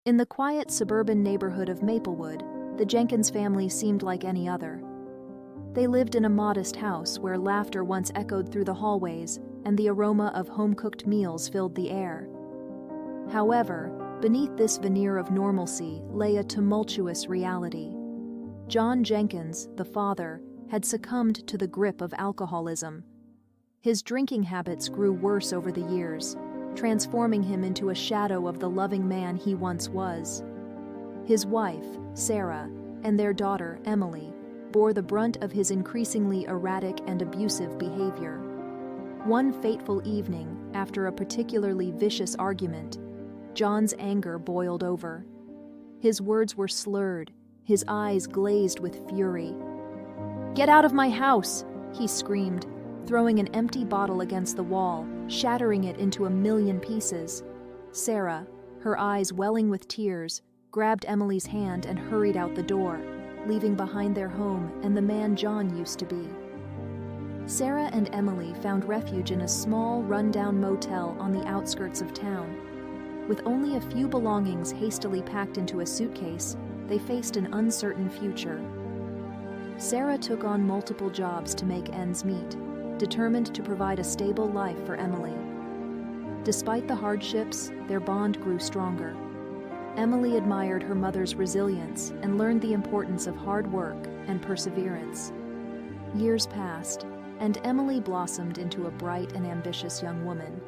In the quiet suburban neighborhood of Maplewood, the Jenkins family seemed like any other. They lived in a modest house where laughter once echoed through the hallways and the aroma of home-cooked meals filled the air. However, beneath this veneer of normalcy lay a tumultuous reality. John Jenkins, the father, had succumbed to the grip of alcoholism. His drinking habits grew worse over the years, transforming him into a shadow of the loving man he once was. His wife, Sarah, and their daughter, Emily, bore the brunt of his increasingly erratic and abusive behavior. One fateful evening, after a particularly vicious argument, John's anger boiled over. His words were slurred, his eyes glazed with fury. "Get out of my house!" he screamed, throwing an empty bottle against the wall, shattering it into a million pieces. Sarah, her eyes welling with tears, grabbed Emily's hand and hurried out the door, leaving behind their home and the man John used to be. Sarah and Emily found refuge in a small, run-down motel on the outskirts of town. With only a few belongings hastily packed into a suitcase, they faced an uncertain future. Sarah took on multiple jobs to make ends meet, determined to provide a stable life for Emily. Despite the hardships, their bond grew stronger. Emily admired her mother's resilience and learned the importance of hard work and perseverance. Years passed, and Emily blossomed into a bright and ambitious young woman.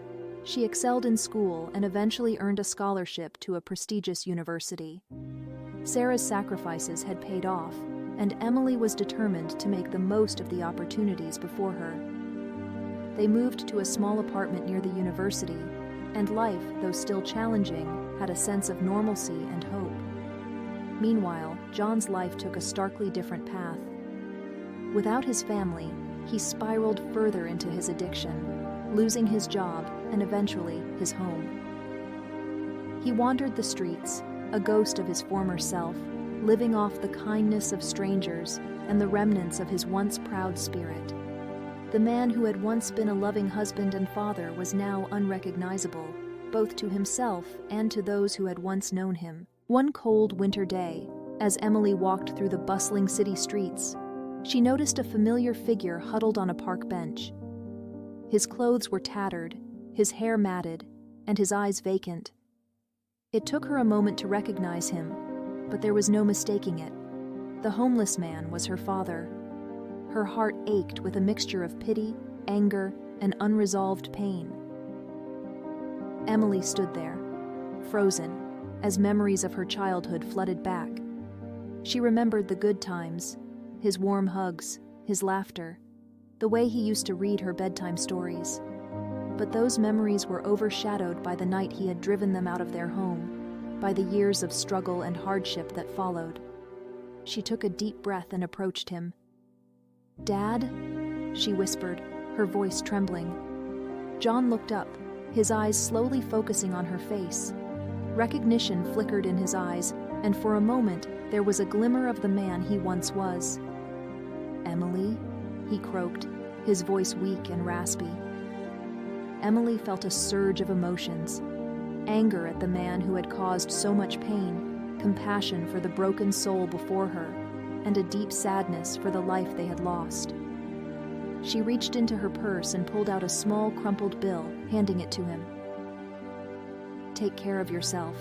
She excelled in school and eventually earned a scholarship to a prestigious university. Sarah's sacrifices had paid off, and Emily was determined to make the most of the opportunities before her. They moved to a small apartment near the university, and life, though still challenging, had a sense of normalcy and hope. Meanwhile, John's life took a starkly different path. Without his family, he spiraled further into his addiction, losing his job and eventually his home. He wandered the streets, a ghost of his former self, living off the kindness of strangers and the remnants of his once proud spirit. The man who had once been a loving husband and father was now unrecognizable, both to himself and to those who had once known him. One cold winter day, as Emily walked through the bustling city streets, she noticed a familiar figure huddled on a park bench. His clothes were tattered, his hair matted, and his eyes vacant. It took her a moment to recognize him, but there was no mistaking it. The homeless man was her father. Her heart ached with a mixture of pity, anger, and unresolved pain. Emily stood there, frozen, as memories of her childhood flooded back. She remembered the good times, his warm hugs, his laughter, the way he used to read her bedtime stories. But those memories were overshadowed by the night he had driven them out of their home, by the years of struggle and hardship that followed. She took a deep breath and approached him. "Dad?" she whispered, her voice trembling. John looked up, his eyes slowly focusing on her face. Recognition flickered in his eyes, and for a moment there was a glimmer of the man he once was. "Emily?" he croaked, his voice weak and raspy. Emily felt a surge of emotions: anger at the man who had caused so much pain, compassion for the broken soul before her, and a deep sadness for the life they had lost. She reached into her purse and pulled out a small crumpled bill, handing it to him. "Take care of yourself,"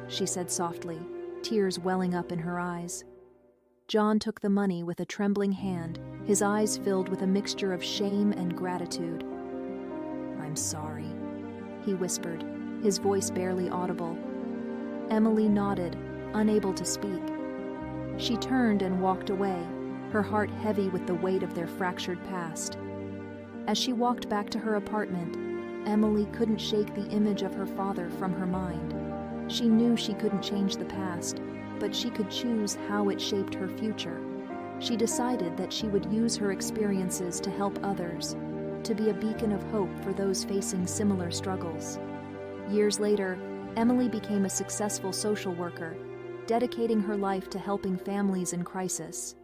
she said softly, tears welling up in her eyes. John took the money with a trembling hand, his eyes filled with a mixture of shame and gratitude. "I'm sorry," he whispered, his voice barely audible. Emily nodded, unable to speak. She turned and walked away, her heart heavy with the weight of their fractured past. As she walked back to her apartment, Emily couldn't shake the image of her father from her mind. She knew she couldn't change the past, but she could choose how it shaped her future. She decided that she would use her experiences to help others, to be a beacon of hope for those facing similar struggles. Years later, Emily became a successful social worker, dedicating her life to helping families in crisis.